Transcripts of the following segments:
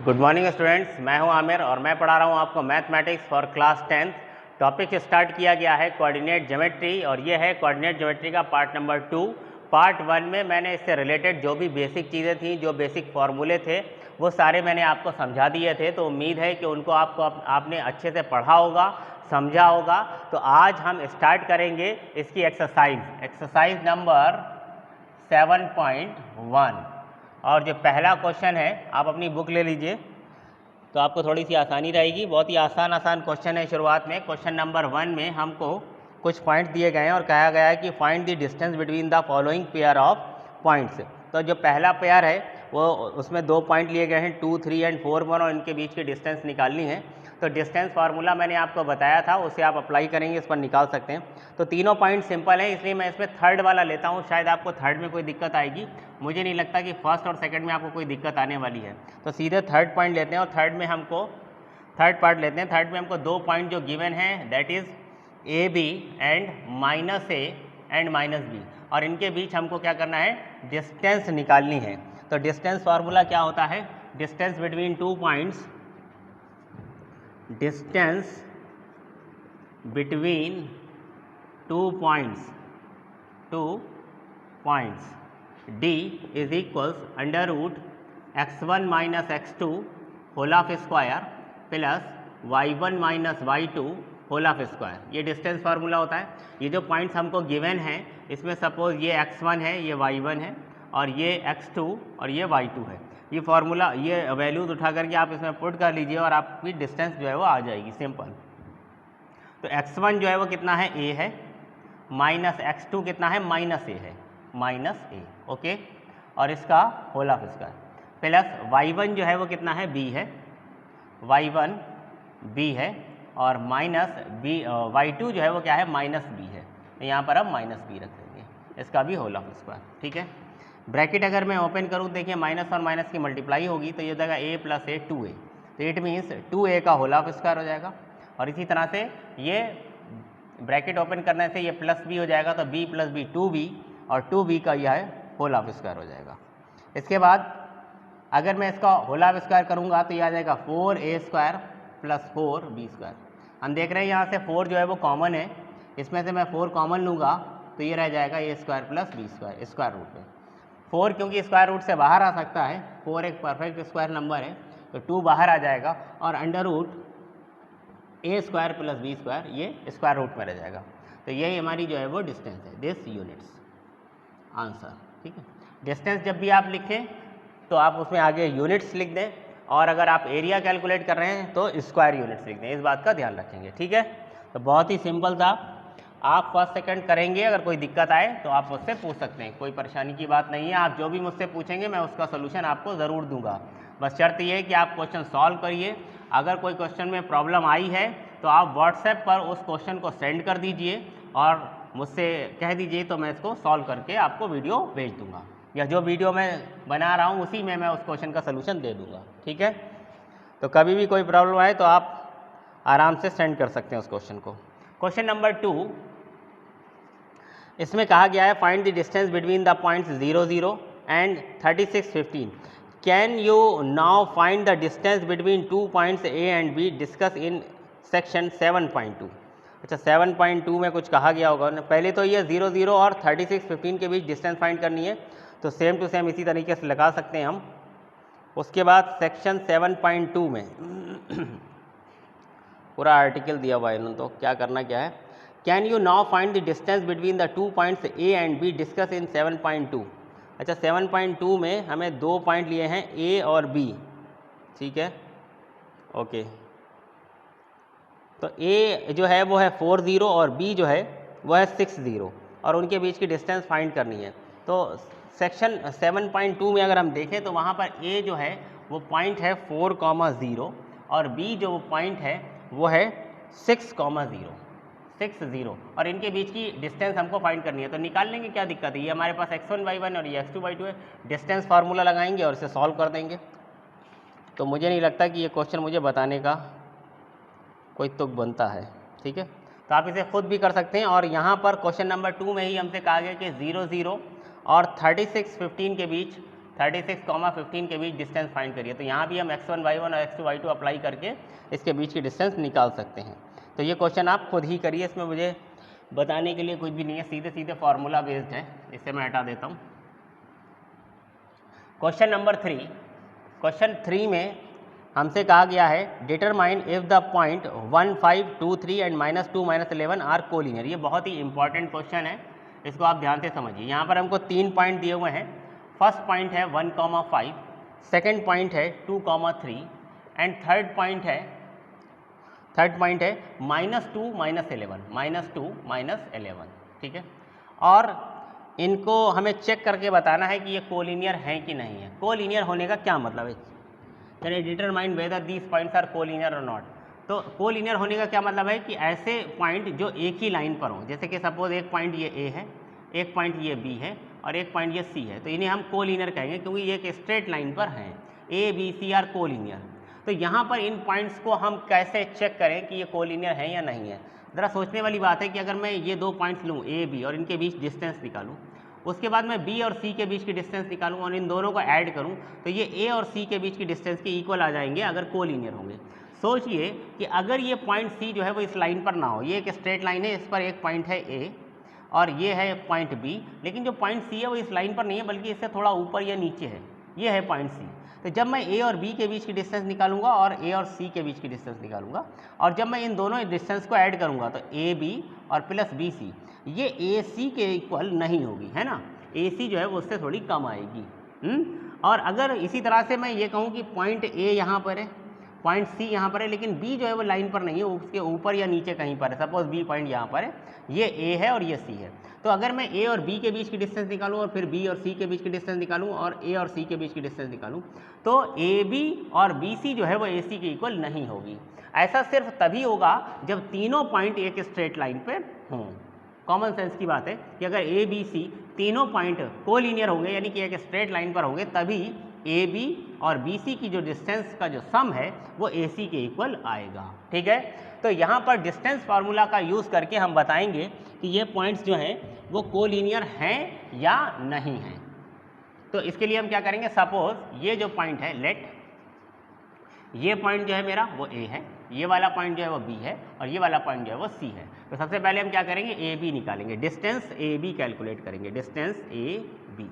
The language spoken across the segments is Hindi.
गुड मॉर्निंग स्टूडेंट्स, मैं हूं आमिर और मैं पढ़ा रहा हूं आपको mathematics for class 10th। Topic start किया गया है कोऑर्डिनेट ज्योमेट्री और ये है कोऑर्डिनेट ज्योमेट्री का पार्ट नंबर 2। पार्ट 1 में मैंने इससे रिलेटेड जो भी बेसिक चीज़ें थी, जो बेसिक फार्मूले थे, वो सारे मैंने आपको समझा दिए थे। तो उम्मीद है कि उनको आपने अच्छे से पढ़ा होगा, समझा होगा। तो आज हम स्टार्ट करेंगे इसकी एक्सरसाइज नंबर 7.1। और जो पहला क्वेश्चन है, आप अपनी बुक ले लीजिए तो आपको थोड़ी सी आसानी रहेगी। बहुत ही आसान क्वेश्चन है। शुरुआत में क्वेश्चन नंबर 1 में हमको कुछ पॉइंट दिए गए हैं और कहा गया है कि find the distance between the following pair of points. तो जो पहला पेयर है वो उसमें 2 पॉइंट लिए गए हैं 2, 3 एंड 4 और इनके बीच की डिस्टेंस निकालनी है। तो डिस्टेंस फार्मूला मैंने आपको बताया था, उसे आप अप्लाई करेंगे, इस पर निकाल सकते हैं। तो तीनों पॉइंट सिंपल है, इसलिए मैं इसमें थर्ड वाला लेता हूँ। शायद आपको थर्ड में कोई दिक्कत आएगी, मुझे नहीं लगता कि फर्स्ट और सेकंड में आपको कोई दिक्कत आने वाली है। तो सीधे थर्ड पॉइंट लेते हैं और थर्ड पार्ट लेते हैं। थर्ड में हमको 2 पॉइंट जो गिवन है, that is A B and minus A and minus B, और इनके बीच हमको क्या करना है, डिस्टेंस निकालनी है। तो डिस्टेंस फार्मूला क्या होता है, distance between 2 points, distance between 2 points d is equals under root x1 minus x2 whole of square plus y1 minus y2 whole of square. ये डिस्टेंस फार्मूला होता है। ये जो पॉइंट्स हमको गिवन है, इसमें सपोज ये x1 है, ये y1 है, और ये x2 और ये y2 है। ये फार्मूला, ये वैल्यूज उठा करके आप इसमें पुट कर लीजिए और आपकी डिस्टेंस जो है वो आ जाएगी, सिंपल। तो x1 जो है वो कितना है, a है, माइनस x2 कितना है, माइनस a है, माइनस a, ओके। और इसका whole of square plus y1 जो है वो कितना है, b है, y1 b है, और माइनस b y2 जो है वो क्या है, माइनस b है। तो यहाँ पर अब माइनस b रख देंगे, इसका भी होल ऑफ स्क्वायर, ठीक है। ब्रैकेट अगर मैं ओपन करूँ, देखिए माइनस और माइनस की मल्टीप्लाई होगी तो ये देगा a प्लस a 2a, तो इट मीन्स 2a का होल ऑफ स्क्वायर हो जाएगा। और इसी तरह से ये ब्रैकेट ओपन करने से ये प्लस b हो जाएगा, तो b प्लस b 2b, और 2b का यह है होल ऑफ स्क्वायर हो जाएगा। इसके बाद अगर मैं इसका होल ऑफ स्क्वायर करूँगा तो ये आ जाएगा 4a square plus 4b square. हम देख रहे हैं यहाँ से 4 जो है वो कॉमन है, इसमें से मैं 4 कॉमन लूँगा तो ये रह जाएगा a square plus b square square root में। 4 क्योंकि स्क्वायर रूट से बाहर आ सकता है, 4 एक परफेक्ट स्क्वायर नंबर है, तो 2 बाहर आ जाएगा, और under root a square plus b square ये स्क्वायर रूट में रह जाएगा। तो यही हमारी जो है वो डिस्टेंस है, दिस यूनिट्स आंसर, ठीक है। डिस्टेंस जब भी आप लिखें तो आप उसमें आगे यूनिट्स लिख दें, और अगर आप एरिया कैलकुलेट कर रहे हैं तो स्क्वायर यूनिट्स लिख दें, इस बात का ध्यान रखेंगे, ठीक है। तो बहुत ही सिंपल था, आप फर्स्ट सेकंड करेंगे, अगर कोई दिक्कत आए तो आप मुझसे पूछ सकते हैं, कोई परेशानी की बात नहीं है। आप जो भी मुझसे पूछेंगे मैं उसका सोल्यूशन आपको ज़रूर दूंगा। बस शर्त ये है कि आप क्वेश्चन सॉल्व करिए। अगर कोई क्वेश्चन में प्रॉब्लम आई है तो आप व्हाट्सएप पर उस क्वेश्चन को सेंड कर दीजिए और मुझसे कह दीजिए, तो मैं इसको सॉल्व करके आपको वीडियो भेज दूंगा, या जो वीडियो मैं बना रहा हूँ उसी में मैं उस क्वेश्चन का सलूशन दे दूंगा, ठीक है। तो कभी भी कोई प्रॉब्लम आए तो आप आराम से सेंड कर सकते हैं उस क्वेश्चन को। क्वेश्चन नंबर 2, इसमें कहा गया है find the distance between the points 0, 0 and 36, 15। Can you now find the distance between 2 points A and be discuss in section 7.2। अच्छा, 7.2 में कुछ कहा गया होगा। पहले तो ये 0, 0 और 36, 15 के बीच डिस्टेंस फाइंड करनी है, तो सेम टू सेम इसी तरीके से लगा सकते हैं हम। उसके बाद सेक्शन 7.2 में पूरा आर्टिकल दिया हुआ है इन्होंने, तो क्या करना क्या है, can you now find the distance between the 2 points A and be discuss in 7.2। अच्छा, 7.2 में हमें 2 पॉइंट लिए हैं ए और बी, ठीक है, ओके। तो ए जो है वो है 4, 0 और बी जो है वो है 6, 0, और उनके बीच की डिस्टेंस फाइंड करनी है। तो सेक्शन 7.2 में अगर हम देखें तो वहाँ पर ए जो है वो पॉइंट है 4, 0, और बी जो पॉइंट है वो है 6, 0, और इनके बीच की डिस्टेंस हमको फाइंड करनी है। तो निकाल लेंगे, क्या दिक्कत है, ये हमारे पास x1, y1 और ये x2, y2 है। डिस्टेंस फार्मूला लगाएंगे और इसे सॉल्व कर देंगे। तो मुझे नहीं लगता कि ये क्वेश्चन मुझे बताने का कोई तुक बनता है, ठीक है। तो आप इसे खुद भी कर सकते हैं। और यहाँ पर क्वेश्चन नंबर 2 में ही हमसे कहा गया कि 0, 0 और 36, 15 के बीच 36,15 के बीच डिस्टेंस फाइंड करिए। तो यहाँ भी हम x1 y1 और x2 y2 अप्लाई करके इसके बीच की डिस्टेंस निकाल सकते हैं। तो ये क्वेश्चन आप खुद ही करिए, इसमें मुझे बताने के लिए कुछ भी नहीं है, सीधे सीधे फार्मूला बेस्ड है। इसे मैं हटा देता हूँ। क्वेश्चन नंबर 3, क्वेश्चन 3 में हमसे कहा गया है determine if the point 1, 5, 2, 3 and -2, -11 are collinear. ये बहुत ही इंपॉर्टेंट क्वेश्चन है, इसको आप ध्यान से समझिए। यहाँ पर हमको 3 पॉइंट दिए हुए हैं। फर्स्ट पॉइंट है 1,5, सेकेंड पॉइंट है 2,3 एंड थर्ड पॉइंट है -2, -11, ठीक है। और इनको हमें चेक करके बताना है कि ये कोलिनियर हैं कि नहीं है। कोलिनियर होने का क्या मतलब है, यानी determine whether these points are collinear और नॉट। तो कोलिनियर होने का क्या मतलब है कि ऐसे पॉइंट जो एक ही लाइन पर हों, जैसे कि सपोज एक पॉइंट ये ए है, एक पॉइंट ये बी है और एक पॉइंट ये सी है, तो इन्हें हम कोलिनियर कहेंगे क्योंकि ये एक स्ट्रेट लाइन पर हैं। A B C are collinear. तो यहाँ पर इन पॉइंट्स को हम कैसे चेक करें कि ये कोलिनियर है या नहीं है। ज़रा सोचने वाली बात है कि अगर मैं ये 2 पॉइंट्स लूँ ए बी और इनके बीच डिस्टेंस निकालूँ, उसके बाद मैं बी और सी के बीच की डिस्टेंस निकालूँ और इन दोनों को ऐड करूँ, तो ये ए और सी के बीच की डिस्टेंस के इक्वल आ जाएंगे अगर कोलिनियर होंगे। सोचिए कि अगर ये पॉइंट सी जो है वो इस लाइन पर ना हो, ये एक स्ट्रेट लाइन है, इस पर एक पॉइंट है ए और ये है पॉइंट बी, लेकिन जो पॉइंट सी है वो इस लाइन पर नहीं है बल्कि इससे थोड़ा ऊपर या नीचे है, ये है पॉइंट सी। तो जब मैं ए और बी के बीच की डिस्टेंस निकालूंगा और ए और सी के बीच की डिस्टेंस निकालूंगा और जब मैं इन दोनों डिस्टेंस को ऐड करूंगा तो ए बी और प्लस बी सी ये ए सी के इक्वल नहीं होगी, है ना। ए सी जो है वो उससे थोड़ी कम आएगी। और अगर इसी तरह से मैं ये कहूँ कि पॉइंट ए यहाँ पर है, पॉइंट सी यहाँ पर है, लेकिन बी जो है वो लाइन पर नहीं है, उसके ऊपर या नीचे कहीं पर है। सपोज बी पॉइंट यहाँ पर है, ये ए है और ये सी है। तो अगर मैं ए और बी के बीच की डिस्टेंस निकालूँ और फिर बी और सी के बीच की डिस्टेंस निकालूँ और ए और सी के बीच की डिस्टेंस निकालूँ, तो ए बी और बी सी जो है वो ए सी के इक्वल नहीं होगी। ऐसा सिर्फ तभी होगा जब तीनों पॉइंट एक स्ट्रेट लाइन पर हों। कॉमन सेंस की बात है कि अगर ए बी सी तीनों पॉइंट कोलिनियर होंगे, यानी कि एक स्ट्रेट लाइन पर होंगे, तभी ए बी और बी सी की जो डिस्टेंस का जो सम है वो ए सी के इक्वल आएगा, ठीक है। तो यहाँ पर डिस्टेंस फार्मूला का यूज़ करके हम बताएंगे कि ये पॉइंट्स जो हैं वो कोलिनियर हैं या नहीं हैं। तो इसके लिए हम क्या करेंगे, सपोज ये जो पॉइंट है, लेट ये पॉइंट जो है मेरा वो ए है, ये वाला पॉइंट जो है वो बी है और ये वाला पॉइंट जो है वो सी है। तो सबसे पहले हम क्या करेंगे, ए बी निकालेंगे, डिस्टेंस ए बी कैलकुलेट करेंगे, डिस्टेंस ए बी।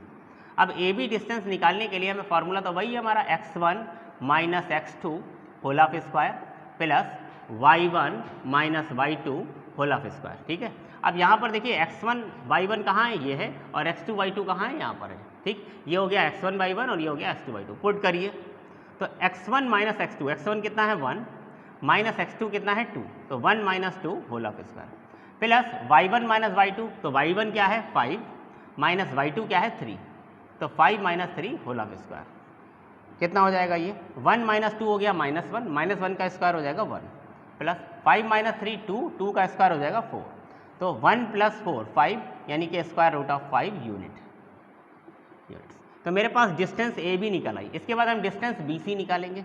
अब ए बी डिस्टेंस निकालने के लिए हमें फार्मूला तो वही है हमारा x1 minus x2 whole of square plus y1 minus y2 whole of square, ठीक है। अब यहाँ पर देखिए x1 y1 कहाँ है, ये है, और x2 y2 कहाँ है, यहाँ पर है, ठीक। ये हो गया x1 y1 और ये हो गया x2 y2। पुट करिए तो x1 माइनस x2, x1 कितना है 1 माइनस x2 कितना है 2, तो 1 minus 2 whole of square plus y1 minus y2, तो y1 क्या है 5 माइनस y2 क्या है 3, तो 5 माइनस 3 होल ऑफ स्क्वायर कितना हो जाएगा, ये 1 माइनस 2 हो गया -1, -1 का स्क्वायर हो जाएगा 1 प्लस 5 माइनस 3 2 का स्क्वायर हो जाएगा 4, तो 1 प्लस 4 5 यानी कि स्क्वायर रूट ऑफ 5 यूनिट्स। तो मेरे पास डिस्टेंस ए बी निकल आई। इसके बाद हम डिस्टेंस बी सी निकालेंगे,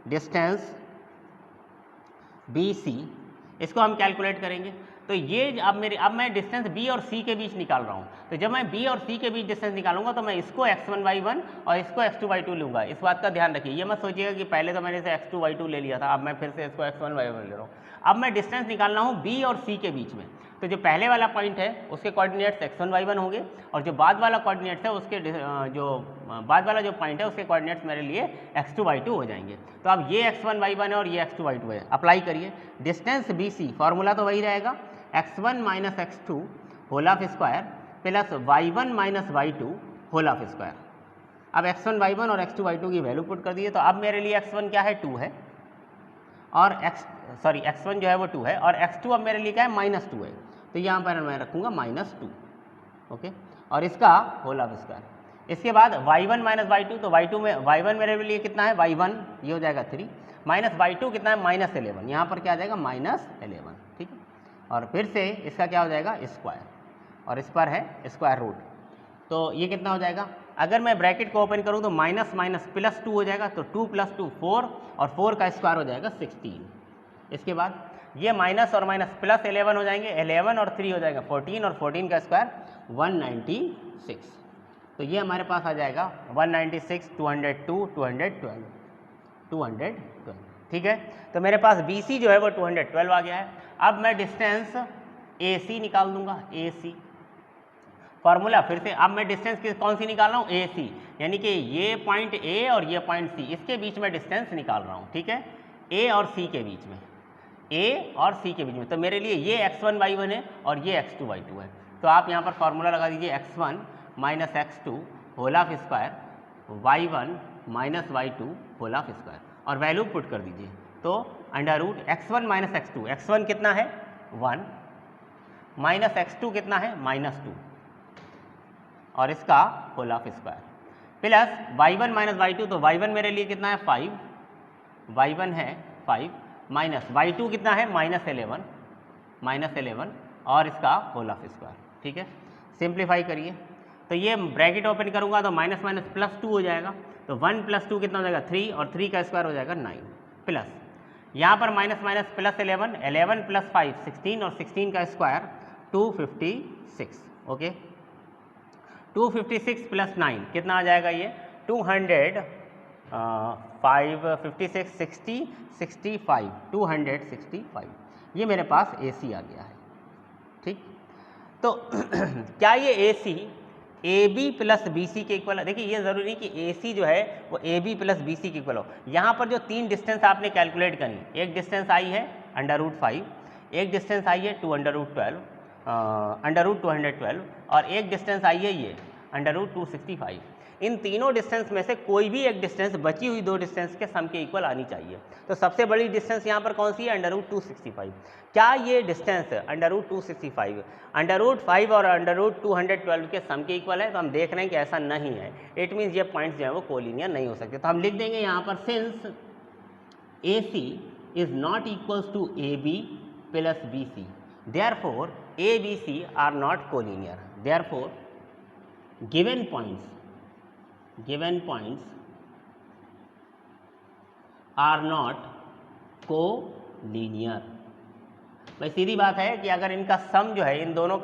डिस्टेंस बी सी, इसको हम कैलकुलेट करेंगे। तो ये अब मैं डिस्टेंस बी और सी के बीच निकाल रहा हूँ। तो जब मैं बी और सी के बीच डिस्टेंस निकालूंगा तो मैं इसको x1 y1 और इसको x2 y2 लूँगा। इस बात का ध्यान रखिए, ये मत सोचिएगा कि पहले तो मैंने इसे x2 y2 ले लिया था, अब मैं फिर से इसको x1 y1 ले रहा हूँ। अब मैं डिस्टेंस निकालना हूँ बी और सी के बीच में। तो जो पहले वाला पॉइंट है उसके कोऑर्डिनेट्स x1 y1 होंगे और जो बाद वाला कोऑर्डिनेट्स है उसके जो बाद वाला जो पॉइंट है उसके कोऑर्डिनेट्स मेरे लिए x2 y2 हो जाएंगे। तो अब ये x1 y1 है और ये x2 y2 है। अप्लाई करिए डिस्टेंस बी सी, फॉर्मूला तो वही रहेगा x1 minus x2 whole of square plus y1 minus y2 whole of square. अब x1 y1 और x2 y2 की वैल्यू पुट कर दिए, तो अब मेरे लिए x1 क्या है 2 है और x1 जो है वो 2 है और x2 अब मेरे लिए क्या है -2 है। तो यहाँ पर मैं रखूँगा -2, ओके, और इसका होल ऑफ स्क्वायर। इसके बाद y1 माइनस y2, तो y1 मेरे लिए कितना है y1, ये हो जाएगा 3 माइनस y2 कितना है -11, यहाँ पर क्या आ जाएगा -11, ठीक है। और फिर से इसका क्या हो जाएगा स्क्वायर और इस पर है स्क्वायर रूट, तो ये कितना हो जाएगा। अगर मैं ब्रैकेट को ओपन करूँ तो माइनस माइनस प्लस 2 हो जाएगा, तो 2 + 2 4 और 4 का स्क्वायर हो जाएगा 16। इसके बाद ये माइनस और माइनस प्लस 11 हो जाएंगे, 11 और 3 हो जाएगा 14 और 14 का स्क्वायर 196। तो ये हमारे पास आ जाएगा 196, 202, 212, 212, ठीक है। तो मेरे पास BC जो है वो 212 आ गया है। अब मैं डिस्टेंस AC निकाल दूंगा, AC फार्मूला फिर से। अब मैं डिस्टेंस कौन सी निकाल रहा हूँ, AC, यानी कि ये पॉइंट A और ये पॉइंट C, इसके बीच में डिस्टेंस निकाल रहा हूँ, ठीक है, A और C के बीच में, A और C के बीच में। तो मेरे लिए ये x1 y1 है और ये x2 y2 है। तो आप यहाँ पर फार्मूला लगा दीजिए x1 minus x2 whole of square y1 minus y2 whole of square और वैल्यू पुट कर दीजिए। तो under root x1 minus x2, x1 कितना है 1 माइनस x2 कितना है -2 और इसका whole of square plus y1 minus y2, तो y1 मेरे लिए कितना है 5, y1 है 5 माइनस y2 कितना है -11 और इसका होल ऑफ स्क्वायर, ठीक है। सिंप्लीफाई करिए तो ये ब्रैकेट ओपन करूंगा तो माइनस माइनस प्लस 2 हो जाएगा, तो 1 + 2 कितना हो जाएगा 3 और 3 का स्क्वायर हो जाएगा 9 प्लस यहाँ पर माइनस माइनस प्लस 11, 11 + 5 16 और 16 का स्क्वायर 256, ओके। 256 + 9 कितना आ जाएगा ये 200, 5 56 60 65 265, ये मेरे पास AC आ गया है, ठीक। तो क्या ये AC AB + BC के इक्वल है? देखिए ये ज़रूरी नहीं कि AC जो है वो AB + BC के इक्वल हो। यहाँ पर जो 3 डिस्टेंस आपने कैलकुलेट करी, एक डिस्टेंस आई है √5, एक डिस्टेंस आई है √12 √212 और एक डिस्टेंस आई है ये √265। इन तीनों डिस्टेंस में से कोई भी एक डिस्टेंस बची हुई 2 डिस्टेंस के सम के इक्वल आनी चाहिए। तो सबसे बड़ी डिस्टेंस यहाँ पर कौन सी है √265। क्या ये डिस्टेंस √265 √5 और √212 के सम के इक्वल है? तो हम देख रहे हैं कि ऐसा नहीं है। इट मीन्स ये पॉइंट्स जो है वो कोलिनियर नहीं हो सकते। तो हम लिख देंगे यहाँ पर since AC is not equals to AB + BC, therefore ABC are not collinear, therefore given points are not collinear। भाई सीधी बात है कि अगर इनका सम जो है इन दोनों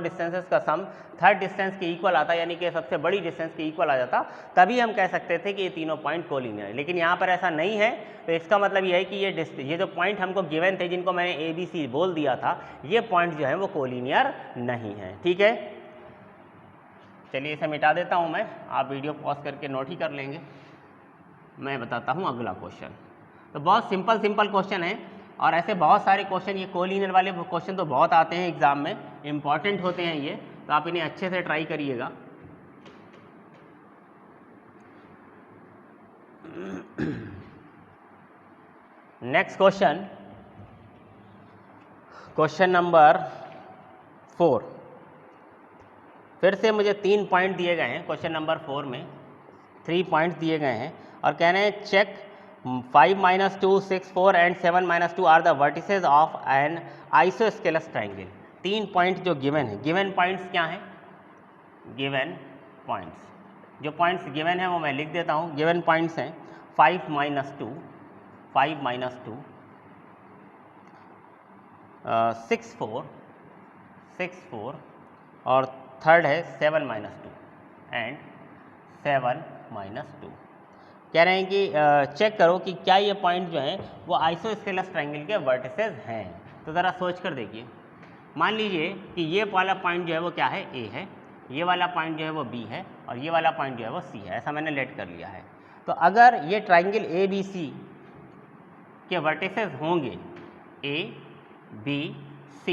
डिस्टेंसेस का सम थर्ड डिस्टेंस के इक्वल आता, यानी कि सबसे बड़ी डिस्टेंस के इक्वल आ जाता, तभी हम कह सकते थे कि ये तीनों पॉइंट कोलिनियर है। लेकिन यहाँ पर ऐसा नहीं है, तो इसका मतलब ये है कि ये जो पॉइंट हमको गिवन थे, जिनको मैंने ABC बोल दिया था, ये पॉइंट जो है वो कोलिनियर नहीं है, ठीक है। चलिए इसे मिटा देता हूँ मैं, आप वीडियो पॉज करके नोट ही कर लेंगे। मैं बताता हूँ अगला क्वेश्चन। तो बहुत सिंपल क्वेश्चन है और ऐसे बहुत सारे क्वेश्चन, ये कोलिनियर वाले क्वेश्चन तो बहुत आते हैं एग्जाम में, इंपॉर्टेंट होते हैं ये, तो आप इन्हें अच्छे से ट्राई करिएगा। Next question number 4। फिर से मुझे 3 पॉइंट दिए गए हैं क्वेश्चन नंबर 4 में, 3 पॉइंट दिए गए हैं और कह रहे हैं check 5 - 2 6 4 and 7 - 2 are the vertices of an isosceles triangle. 3 point जो गिवन है, गिवन पॉइंट्स क्या हैं, गिवन पॉइंट्स, जो पॉइंट्स गिवन है वो मैं लिख देता हूँ। गिवन पॉइंट्स हैं 5 - 2 6 4 और थर्ड है 7 - 2 एंड 7 - 2। कह रहे हैं कि चेक करो कि क्या ये पॉइंट जो हैं वो आइसोस्केलस ट्रायंगल के वर्टिसेस हैं। तो ज़रा सोच कर देखिए, मान लीजिए कि ये वाला पॉइंट जो है वो क्या है, A है, ये वाला पॉइंट जो है वो B है और ये वाला पॉइंट जो है वो C है, ऐसा मैंने लेट कर लिया है। तो अगर ये ट्रायंगल ABC के वर्टिसेस होंगे, A B C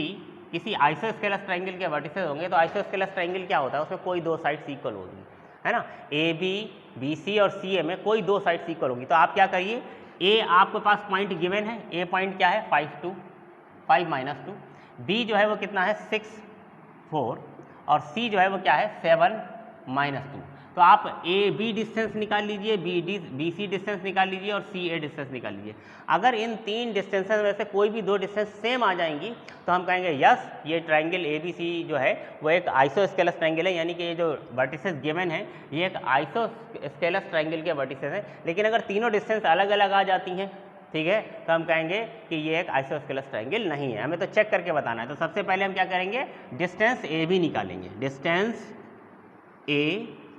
किसी आइसोस्केलस ट्रायंगल के वर्टिसेस होंगे, तो आइसोस्केलस ट्रायंगल क्या होता है, उसमें कोई 2 साइड्स इक्वल होगी, है ना। AB BC और CA में कोई 2 साइड्स इक्वल होगी। तो आप क्या करिए, A आपके पास पॉइंट गिवन है, A पॉइंट क्या है 5 - 2 B जो है वो कितना है 6 4 और C जो है वो क्या है 7 - 2। तो आप AB डिस्टेंस निकाल लीजिए, BC डिस्टेंस निकाल लीजिए और CA डिस्टेंस निकाल लीजिए। अगर इन 3 डिस्टेंसेस में से कोई भी 2 डिस्टेंस सेम आ जाएंगी तो हम कहेंगे यस, ये ट्रायंगल ABC जो है वो एक आइसोस्केलस ट्रायंगल है, यानी कि ये जो वर्टिसेस गिवन है ये एक आइसोस्केलस ट्रायंगल के वर्टिसेस हैं। लेकिन अगर तीनों डिस्टेंस अलग अलग आ जाती हैं, ठीक है, तो हम कहेंगे कि ये एक आइसोस्केलस ट्रायंगल नहीं है। हमें तो चेक करके बताना है। तो सबसे पहले हम क्या करेंगे, डिस्टेंस AB निकालेंगे। Distance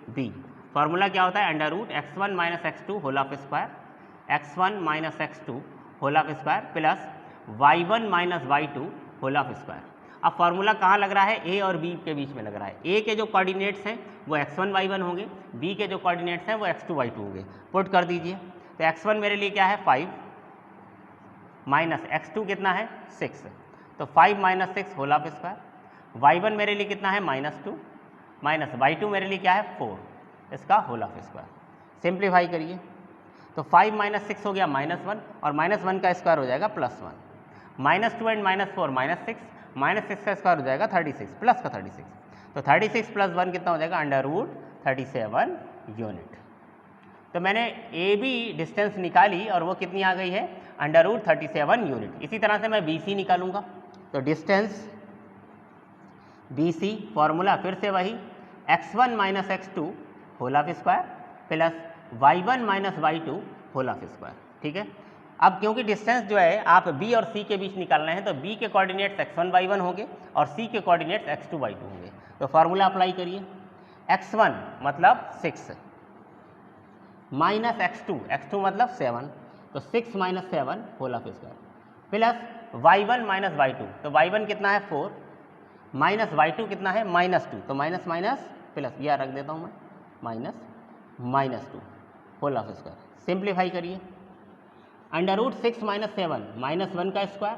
B. फार्मूला क्या होता है? Under root x1 minus x2 whole of square, x1 minus x2 whole of square plus y1 minus y2 whole of square. अब फार्मूला कहाँ लग रहा है? ए और बी के बीच में लग रहा है। ए के जो कोऑर्डिनेट्स हैं वो x1 y1 होंगे, बी के जो कोऑर्डिनेट्स हैं वो x2 y2 होंगे। पुट कर दीजिए। तो x1 मेरे लिए क्या है? 5 माइनस x2 कितना है? 6, तो 5 minus 6 whole of square. y1 मेरे लिए कितना है? -2 माइनस y2 मेरे लिए क्या है? 4, इसका होल ऑफ स्क्वायर। सिंप्लीफाई करिए तो 5 माइनस 6 हो गया -1 और -1 का स्क्वायर हो जाएगा +1। -2 एंड -4 -6, -6 का स्क्वायर हो जाएगा 36 प्लस का 36, तो 36 + 1 कितना हो जाएगा? Under root 37 unit. तो मैंने ए बी डिस्टेंस निकाली और वो कितनी आ गई है? Under root 37 unit. इसी तरह से मैं बी सी निकालूंगा। तो डिस्टेंस बी सी फॉर्मूला फिर से वही x1 minus x2 whole of square plus y1 minus y2 whole of square. ठीक है। अब क्योंकि डिस्टेंस जो है आप b और c के बीच निकालना है तो b के कोऑर्डिनेट्स x1 y1 होंगे और c के कोऑर्डिनेट्स x2 y2 होंगे। तो फार्मूला अप्लाई करिए। x1 मतलब 6 माइनस x2 मतलब 7, तो 6 minus 7 whole of square plus y1 minus y2, तो y1 कितना है? 4 माइनस y2 कितना है? -2, तो माइनस माइनस प्लस, यह रख देता हूँ मैं, -2 होल ऑफ स्क्वायर। सिंप्लीफाई करिए। अंडर रूट 6 माइनस 7 -1 का स्क्वायर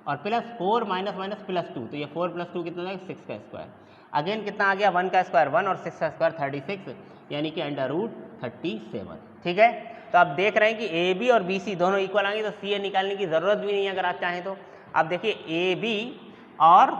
और प्लस 4 माइनस माइनस +2, तो ये 4 + 2 कितना है? 6 का स्क्वायर। अगेन कितना आ गया? 1 का स्क्वायर 1 और 6 का स्क्वायर 36, यानी कि अंडर रूट 37। ठीक है। तो आप देख रहे हैं कि ए बी और बी सी दोनों इक्वल आएंगे, तो सी ए निकालने की ज़रूरत भी नहीं है अगर आप चाहें तो। आप देखिए ए बी और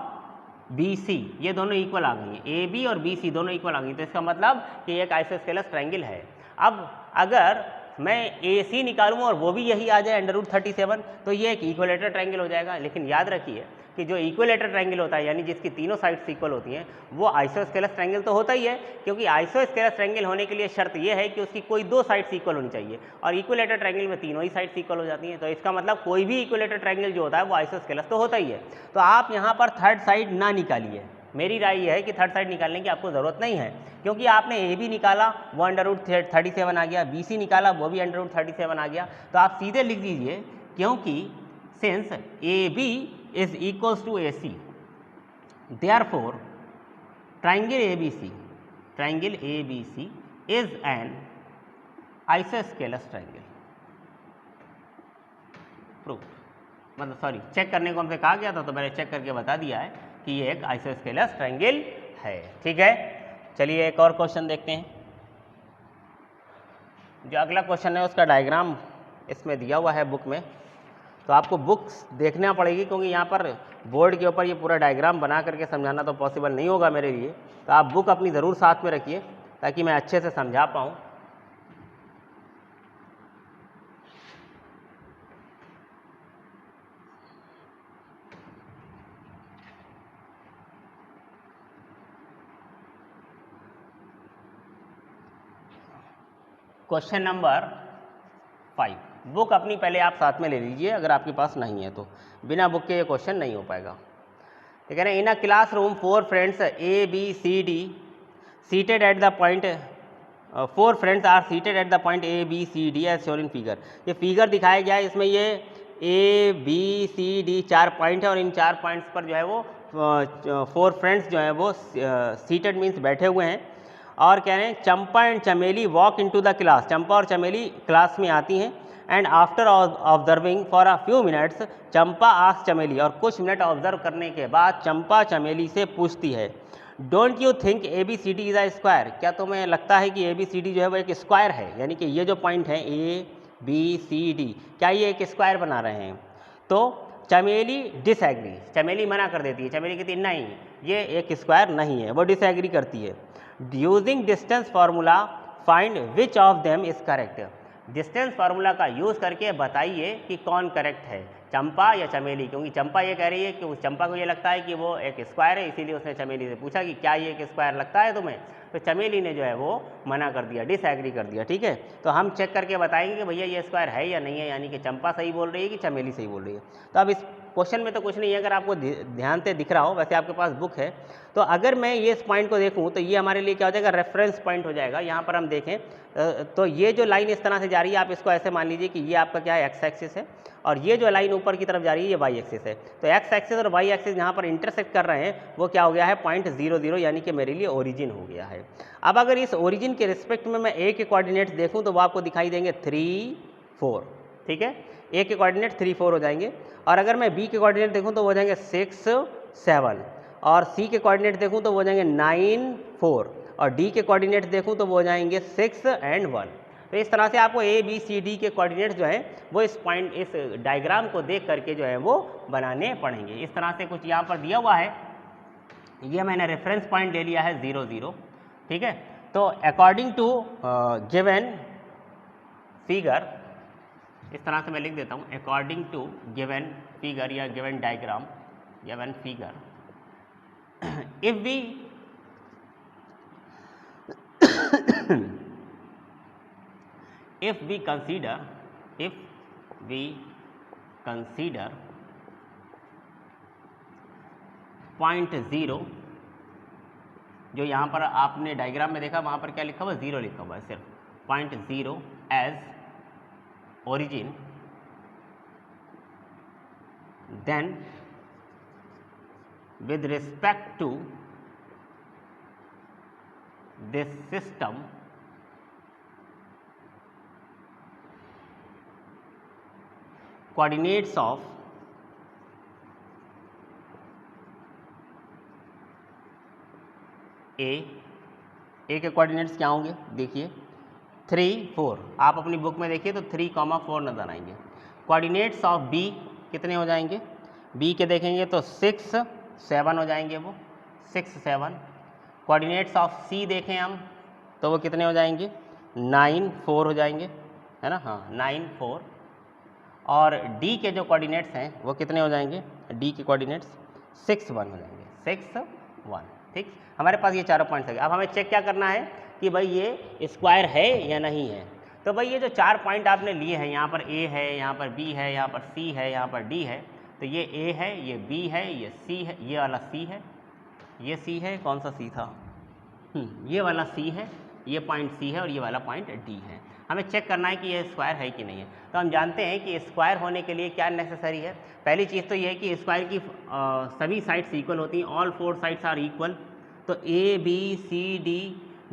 बी सी ये दोनों इक्वल आ गई हैं, ए बी और बी सी दोनों इक्वल आ गई, तो इसका मतलब कि एक आइसोस्केलस ट्रायंगल है। अब अगर मैं ए सी निकालूँ और वो भी यही आ जाए अंडर रूट 37, तो ये एक इक्विलेटरल ट्रायंगल हो जाएगा। लेकिन याद रखिए कि जो इक्विलेटरल ट्रायंगल होता है, यानी जिसकी तीनों साइड्स इक्वल होती हैं, वो आइसोस्केलस ट्रायंगल तो होता ही है, क्योंकि आइसोस्केलस ट्रायंगल होने के लिए शर्त ये है कि उसकी कोई 2 साइड्स इक्वल होनी चाहिए, और इक्विलेटरल ट्रायंगल में तीनों ही साइड्स इक्वल हो जाती हैं। तो इसका मतलब कोई भी इक्विलेटरल ट्रायंगल जो होता है वो आइसोस्केलस तो होता ही है। तो आप यहाँ पर थर्ड साइड ना निकालिए। मेरी राय यह है कि थर्ड साइड निकालने की आपको ज़रूरत नहीं है, क्योंकि आपने ए बी निकाला वो अंडर रूट 37 आ गया, बी सी निकाला वो भी अंडर रूट 37 आ गया। तो आप सीधे लिख दीजिए, क्योंकि since A B is equals to A C, therefore triangle A B C is an isosceles triangle. Proof, मतलब सॉरी, चेक करने को हमसे कहा गया था, तो मैंने चेक करके बता दिया है कि ये एक आइसोस्केलस ट्रायंगल है। ठीक है। चलिए एक और क्वेश्चन देखते हैं। जो अगला क्वेश्चन है उसका डायग्राम इसमें दिया हुआ है बुक में, तो आपको बुक्स देखना पड़ेगी, क्योंकि यहाँ पर बोर्ड के ऊपर ये पूरा डायग्राम बना करके समझाना तो पॉसिबल नहीं होगा मेरे लिए। तो आप बुक अपनी ज़रूर साथ में रखिए ताकि मैं अच्छे से समझा पाऊँ। क्वेश्चन नंबर 5, बुक अपनी पहले आप साथ में ले लीजिए, अगर आपके पास नहीं है तो बिना बुक के ये क्वेश्चन नहीं हो पाएगा। ठीक है ना। In a classroom 4 friends A B C D seated at the point 4 friends are seated at the point A B C D as shown in figure. ये फिगर दिखाया गया है, इसमें ये A B C D 4 point है और इन 4 पॉइंट्स पर जो है वो 4 फ्रेंड्स जो है वो सीटेड मीन्स बैठे हुए हैं, और कह रहे हैं चंपा एंड चमेली वॉक इनटू द क्लास। चंपा और चमेली क्लास में आती हैं, and after observing for a few minutes Champa ask चमेली, और कुछ मिनट ऑब्जर्व करने के बाद चंपा चमेली से पूछती है, don't you think A B C D is a square, क्या तुम्हें लगता है कि ए बी सी डी जो है वो एक स्क्वायर है, यानी कि ये जो पॉइंट है ए बी सी डी, क्या ये एक स्क्वायर बना रहे हैं। तो चमेली डिसएग्री, चमेली मना कर देती है, चमेली कहती है नहीं ये एक स्क्वायर नहीं है, वो डिसएग्री करती है। Using distance formula find which of them is correct, distance formula का यूज़ करके बताइए कि कौन करेक्ट है, चंपा या चमेली, क्योंकि चंपा ये कह रही है कि चंपा को ये लगता है कि वो एक स्क्वायर है, इसीलिए उसने चमेली से पूछा कि क्या ये एक स्क्वायर लगता है तुम्हें, तो चमेली ने जो है वो मना कर दिया, डिसएग्री कर दिया। ठीक है। तो हम चेक करके बताएंगे कि भैया ये स्क्वायर है या नहीं है, यानी कि चंपा सही बोल रही है कि चमेली सही बोल रही है। तो अब इस क्वेश्चन में तो कुछ नहीं है, अगर आपको ध्यान से दिख रहा हो, वैसे आपके पास बुक है, तो अगर मैं ये इस पॉइंट को देखूं तो ये हमारे लिए क्या हो जाएगा, रेफरेंस पॉइंट हो जाएगा। यहाँ पर हम देखें तो ये जो लाइन इस तरह से जा रही है, आप इसको ऐसे मान लीजिए कि ये आपका क्या है, एक्स एक्सिस है, और ये जो लाइन ऊपर की तरफ जा रही है ये वाई एक्सिस है। तो एक्स एक्सिस और वाई एक्सिस यहाँ पर इंटरसेक्ट कर रहे हैं, वो क्या हो गया है, पॉइंट 0 0, यानी कि मेरे लिए ओरिजिन हो गया है। अब अगर इस ओरिजिन के रिस्पेक्ट में मैं ए के कोऑर्डिनेट्स देखूँ तो वो आपको दिखाई देंगे 3 4, ठीक है, ए के कोऑर्डिनेट 3 4 हो जाएंगे। और अगर मैं बी के कोऑर्डिनेट देखूँ तो वो हो जाएंगे 6 7, और सी के कोऑर्डिनेट देखूँ तो वो हो जाएंगे 9 4, और डी के कोऑर्डिनेट देखूँ तो वो हो जाएंगे 6 और 1। तो इस तरह से आपको ए बी सी डी के कोऑर्डिनेट्स जो है वो इस पॉइंट, इस डायग्राम को देख करके जो है वो बनाने पड़ेंगे। इस तरह से कुछ यहाँ पर दिया हुआ है, ये मैंने रेफरेंस पॉइंट ले लिया है 0 0, ठीक है। तो अकॉर्डिंग टू गिवन फिगर, इस तरह से मैं लिख देता हूँ, अकॉर्डिंग टू गिवन फिगर या given diagram, given figure, if we if we consider point 0, जो यहाँ पर आपने डायग्राम में देखा वहाँ पर क्या लिखा हुआ है, 0 लिखा हुआ है, सिर्फ point 0 as origin, then with respect to this system coordinates of A के कोऑर्डिनेट्स क्या होंगे, देखिए 3 4, आप अपनी बुक में देखिए तो 3, 4 नजर आएंगे। कोऑर्डिनेट्स ऑफ बी कितने हो जाएंगे, बी के देखेंगे तो 6 7 हो जाएंगे, वो 6 7। कोऑर्डिनेट्स ऑफ सी देखें हम तो वो कितने हो जाएंगे, 9 4 हो जाएंगे, है ना, हाँ 9 4। और डी के जो कोऑर्डिनेट्स हैं वो कितने हो जाएंगे, डी के कोऑर्डिनेट्स 6 1 हो जाएंगे, 6 1, ठीक। हमारे पास ये चारों पॉइंट्स है। अब हमें चेक क्या करना है कि भाई ये स्क्वायर है या नहीं है। तो भाई ये जो 4 पॉइंट आपने लिए हैं, यहाँ पर ए है, यहाँ पर बी है, यहाँ पर सी है, यहाँ पर डी है, तो ये ए है, ये बी है, ये सी है, ये वाला सी है, ये सी है, कौन सा सी था, ये वाला सी है, ये पॉइंट सी है, और ये वाला पॉइंट डी है। हमें चेक करना है कि ये स्क्वायर है कि नहीं है। तो हम जानते हैं कि स्क्वायर होने के लिए क्या नेसेसरी है। पहली चीज़ तो ये है कि स्क्वायर की सभी साइड्स इक्वल होती हैं, ऑल 4 साइड्स आर इक्वल। तो ए बी सी डी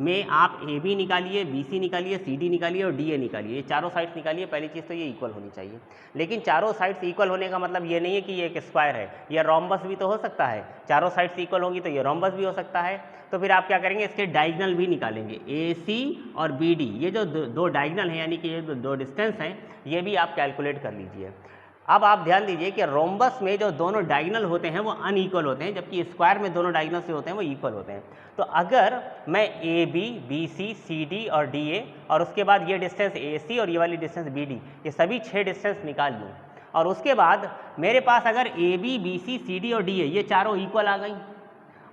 में आप ए बी निकालिए, बी सी निकालिए, सी डी निकालिए और डी ए निकालिए, ये चारों साइड्स निकालिए। पहली चीज़ तो ये इक्वल होनी चाहिए। लेकिन चारों साइड्स इक्वल होने का मतलब ये नहीं है कि ये एक स्क्वायर है, ये रोम्बस भी तो हो सकता है। चारों साइड्स इक्वल होंगी तो ये रोम्बस भी हो सकता है। तो फिर आप क्या करेंगे, इसके डायगोनल भी निकालेंगे, ए सी और बी डी, ये जो दो डायगोनल हैं, यानी कि ये दो डिस्टेंस हैं, ये भी आप कैलकुलेट कर लीजिए। अब आप ध्यान दीजिए कि रोम्बस में जो दोनों डायगोनल होते हैं वो अनइक्वल होते हैं, जबकि स्क्वायर में दोनों डायगोनल से होते हैं वो इक्वल होते हैं। तो अगर मैं A B B C C D और डी ए, और उसके बाद ये डिस्टेंस ए सी और ये वाली डिस्टेंस बी डी, ये सभी 6 डिस्टेंस निकाल लूँ, और उसके बाद मेरे पास अगर A B B C C D और डी ए ये चारों इक्वल आ गई,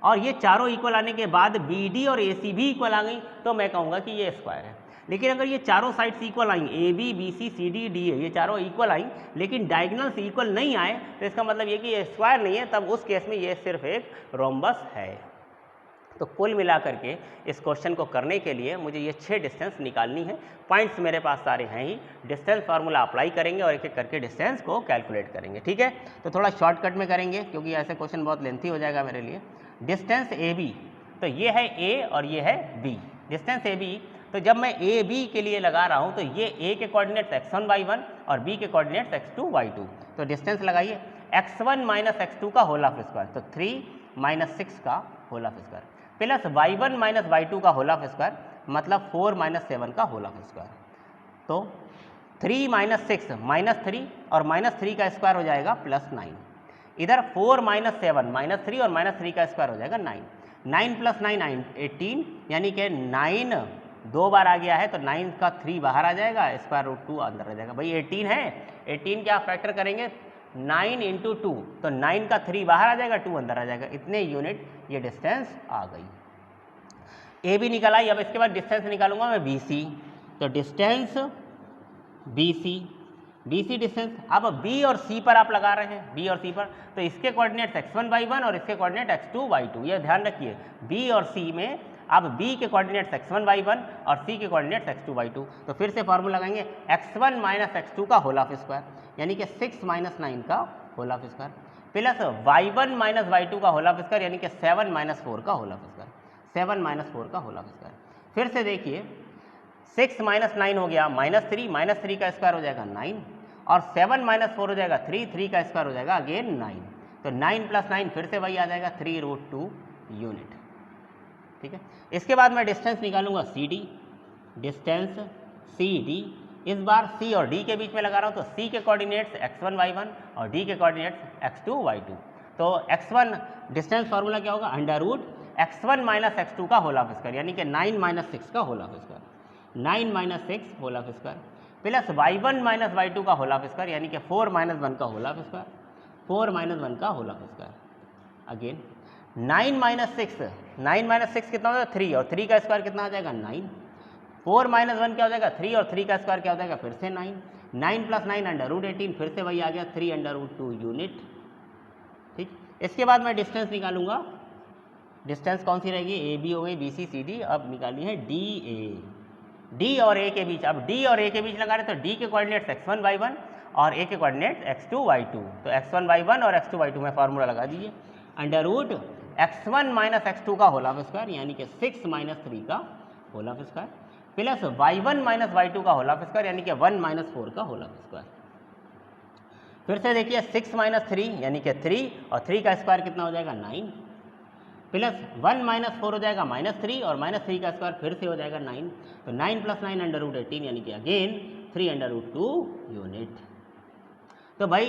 और ये चारों इक्वल आने के बाद बी डी और ए सी भी इक्वल आ गई, तो मैं कहूँगा कि ये स्क्वायर है। लेकिन अगर ये चारों साइड्स इक्वल आई, A B B C C D D A, ये चारों इक्वल आई, लेकिन डायगोनल से इक्वल नहीं आए, तो इसका मतलब ये कि ये स्क्वायर नहीं है। तब उस केस में ये सिर्फ एक रोम्बस है। तो कुल मिलाकर के इस क्वेश्चन को करने के लिए मुझे ये 6 डिस्टेंस निकालनी है। पॉइंट्स मेरे पास सारे हैं ही, डिस्टेंस फार्मूला अप्लाई करेंगे और एक एक करके डिस्टेंस को कैलकुलेट करेंगे, ठीक है। तो थोड़ा शॉर्टकट में करेंगे क्योंकि ऐसे क्वेश्चन बहुत लेंथी हो जाएगा मेरे लिए। डिस्टेंस ए बी, तो ये है ए और ये है बी, डिस्टेंस ए बी। तो जब मैं ए बी के लिए लगा रहा हूँ तो ये ए के कोऑर्डिनेट्स x1 y1 और बी के कोऑर्डिनेट्स x2 y2। तो डिस्टेंस लगाइए, x1 माइनस x2 का होल ऑफ स्क्वायर, तो 3 माइनस 6 का whole of square, plus y1 minus y2 का होल ऑफ स्क्वायर, मतलब 4 माइनस 7 का होल ऑफ स्क्वायर। तो 3 माइनस 6 माइनस 3 और माइनस 3 का स्क्वायर हो जाएगा प्लस 9। इधर 4 माइनस 7 माइनस 3 और माइनस 3 का स्क्वायर हो जाएगा 9। 9 प्लस 9 18, यानी कि 9 2 बार आ गया है, तो 9 का 3 बाहर आ जाएगा, स्क्वायर रूट 2 अंदर रह जाएगा। भाई 18 है, 18 क्या फैक्टर करेंगे, 9 इंटू 2, तो 9 का 3 बाहर आ जाएगा, 2 अंदर आ जाएगा, इतने यूनिट ये डिस्टेंस आ गई। ए बी निकल आई। अब इसके बाद डिस्टेंस निकालूंगा मैं बी सी। तो distance B C, BC distance. अब B और C पर आप लगा रहे हैं, B और C पर, तो इसके कोऑर्डिनेट्स x1 y1 और इसके कोऑर्डिनेट x2 y2। ये ध्यान रखिए, B और C में अब B के कोऑर्डिनेट्स x1 y1 और C के कोऑर्डिनेट्स x2 y2। तो फिर से फॉर्मूला लगाएंगे x1 माइनस x2 का होल ऑफ स्क्वायर, यानी कि 6 माइनस 9 का whole of square, plus y1 minus y2 का होल ऑफ स्क्वायर, यानी कि 7 माइनस 4 का होल ऑफ स्क्वायर, 7 माइनस 4 का होल ऑफ स्क्वायर। फिर से देखिए 6 माइनस 9 हो गया माइनस 3 का स्क्वायर हो जाएगा 9, और 7 माइनस 4 हो जाएगा 3 का स्क्वायर हो जाएगा अगेन 9। तो 9 प्लस 9 फिर से वही आ जाएगा 3√2 यूनिट। ठीक है, इसके बाद मैं डिस्टेंस निकालूंगा CD, डिस्टेंस CD। इस बार C और D के बीच में लगा रहा हूँ, तो C के कोऑर्डिनेट्स x1 y1 और D के कोऑर्डिनेट्स x2 y2। तो x1 डिस्टेंस फार्मूला क्या होगा, under root x1 minus x2 का होल ऑफ स्क्वायर, यानी कि 9 माइनस 6 का whole of square, 9 minus 6 whole of square, plus y1 minus y2 का होल ऑफ स्क्वायर, यानी कि 4 माइनस 1 का होल ऑफ स्क्वायर, 4 माइनस 1 का whole of square. Again 9 minus 6 कितना हो जाएगा 3, और 3 का स्क्वायर कितना आ जाएगा 9, 4 माइनस 1 क्या हो जाएगा 3, और 3 का स्क्वायर क्या हो जाएगा फिर से 9, 9 प्लस 9 अंडर रूट 18, फिर से वही आ गया 3√2 यूनिट। ठीक, इसके बाद मैं डिस्टेंस निकालूंगा, डिस्टेंस कौन सी रहेगी, AB हो गई, BC CD, अब निकाली है DA, D और A के बीच। अब D और A के बीच लगा रहे तो D के कोऑर्डिनेट्स x1 y1 और A के कोऑर्डिनेट्स x2 y2। तो x1 y1 और x2 y2 में फार्मूला लगा दीजिए, under root x1 minus x2 का होल ऑफ स्क्वायर, यानी कि 6 माइनस 3 का whole of square, plus y1 minus y2 का होल ऑफ स्क्वायर, यानी कि 1 माइनस 4 का होल ऑफ स्क्वायर। फिर से देखिए 6 माइनस 3 यानी कि 3, और 3 का स्क्वायर कितना हो जाएगा 9, प्लस 1 माइनस 4 हो जाएगा -3, और -3 का स्क्वायर फिर से हो जाएगा 9। तो 9 प्लस 9 अंडर रूट 18, यानी कि अगेन 3√2 यूनिट। तो भाई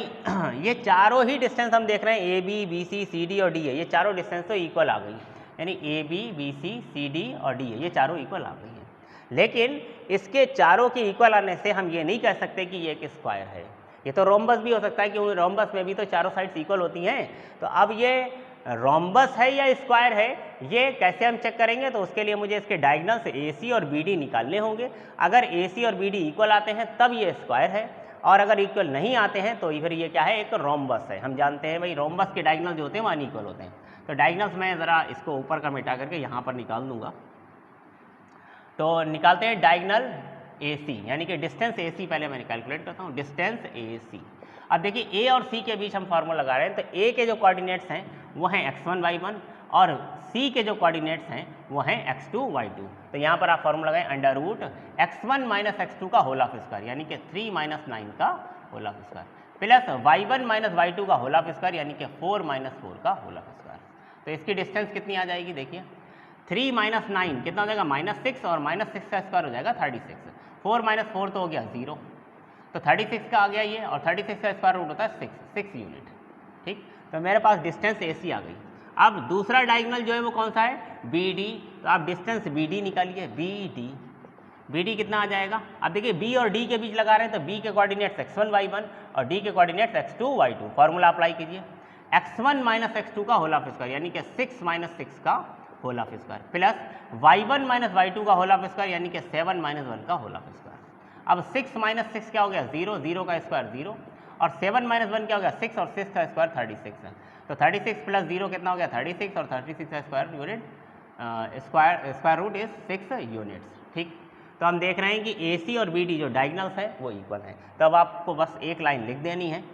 ये चारों ही डिस्टेंस हम देख रहे हैं, AB BC CD और DA, ये चारों डिस्टेंस तो इक्वल आ गई, यानी AB BC CD और DA ये चारों इक्वल आ गई हैं। लेकिन इसके चारों के इक्वल आने से हम ये नहीं कह सकते कि ये एक स्क्वायर है, ये तो रोम्बस भी हो सकता है, क्योंकि रोम्बस में भी तो चारों साइड्स इक्वल होती हैं। तो अब ये रोम्बस है या स्क्वायर है, ये कैसे हम चेक करेंगे, तो उसके लिए मुझे इसके डायगोनल से AC और BD निकालने होंगे। अगर AC और BD इक्वल आते हैं तब ये स्क्वायर है, और अगर इक्वल नहीं आते हैं तो फिर ये क्या है, एक रोम्बस है। हम जानते हैं भाई रोम्बस के डायगोनल जो होते हैं वो अनइक्वल होते हैं। तो डायगोनल्स मैं ज़रा इसको ऊपर का मिटा करके यहाँ पर निकाल दूंगा। तो निकालते हैं डायगोनल AC, यानी कि डिस्टेंस AC पहले मैं कैलकुलेट करता हूँ, डिस्टेंस AC। अब देखिए A और C के बीच हम फार्मूला लगा रहे हैं, तो A के जो कोऑर्डिनेट्स हैं वो हैं x1 y1, और C के जो कोऑर्डिनेट्स हैं वो हैं x2 y2। तो यहाँ पर आप फार्मूला लगाएं, under root x1 minus x2 का होल ऑफ स्क्वायर, यानी कि 3 माइनस 9 का whole of square, plus y1 minus y2 का होल ऑफ स्क्वायर, यानी कि 4 माइनस 4 का होल ऑफ स्क्वायर। तो इसकी डिस्टेंस कितनी आ जाएगी, देखिए 3 माइनस 9 कितना हो जाएगा -6, और -6 का स्क्वायर हो जाएगा 36, 4 माइनस 4 तो हो गया 0, तो 36 का आ गया ये, और 36 का स्क्वायर रूट होता है 6 यूनिट। ठीक, तो मेरे पास डिस्टेंस AC आ गई। अब दूसरा डायगोनल जो है वो कौन सा है, BD। तो आप डिस्टेंस BD निकालिए, BD कितना आ जाएगा। अब देखिए B और D के बीच लगा रहे हैं, तो B के कोऑर्डिनेट्स x1 y1 और D के coordinates x2 y2। Formula apply कीजिए, x1 माइनस x2 का होल ऑफ स्क्वायर, यानी कि 6 माइनस 6 का whole of square, plus y1 minus y2 का होल ऑफ स्क्वायर, यानी कि 7 माइनस 1 का होल ऑफ स्क्वायर। अब 6 माइनस 6 क्या हो गया 0, 0 का स्क्वायर 0, और 7 माइनस 1 क्या हो गया 6, और 6 का स्क्वायर 36 है। तो 36 प्लस 0 कितना हो गया 36, और 36 का square unit square root is 6 units. ठीक, तो हम देख रहे हैं कि AC और BD जो डायगोनल्स है वो इक्वल है। तो अब आपको बस एक लाइन लिख देनी है,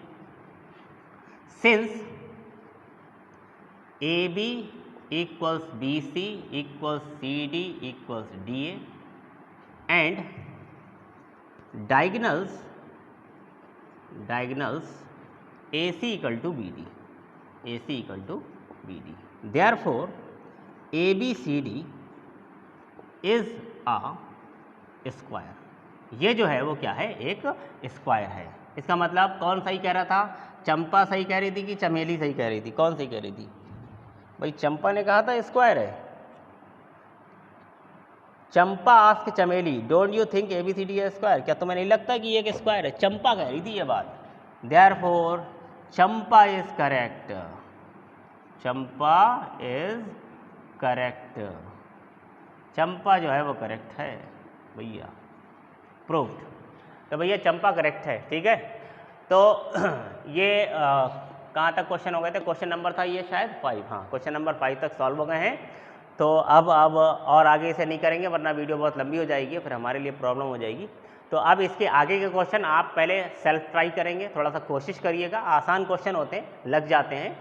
since AB equals BC equals CD equals DA and diagonals AC equal to BD, therefore ABCD is a square. ये जो है वो क्या है, एक स्क्वायर है। इसका मतलब कौन सही कह रहा था, चंपा सही कह रही थी कि चमेली सही कह रही थी, कौन सही कह रही थी भाई, चंपा ने कहा था स्क्वायर है। चंपा आस्क चमेली, डोंट यू थिंक ABCD है स्क्वायर, क्या तुम्हें नहीं लगता कि ये एक स्क्वायर है, चंपा कह रही थी ये बात। Therefore Champa is correct, Champa is correct, Champa जो है वो करेक्ट है भैया, प्रूव्ड। तो भैया चंपा करेक्ट है, ठीक है। तो ये कहाँ तक क्वेश्चन हो गए थे? क्वेश्चन नंबर था ये शायद 5, हाँ क्वेश्चन नंबर 5 तक सॉल्व हो गए हैं। तो अब और आगे इसे नहीं करेंगे वरना वीडियो बहुत लंबी हो जाएगी, फिर हमारे लिए प्रॉब्लम हो जाएगी। तो अब इसके आगे के क्वेश्चन आप पहले सेल्फ ट्राई करेंगे, थोड़ा सा कोशिश करिएगा, आसान क्वेश्चन होते हैं, लग जाते हैं।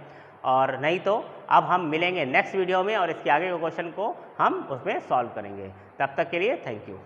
और नहीं तो अब हम मिलेंगे नेक्स्ट वीडियो में और इसके आगे के क्वेश्चन को हम उसमें सॉल्व करेंगे। तब तक के लिए थैंक यू।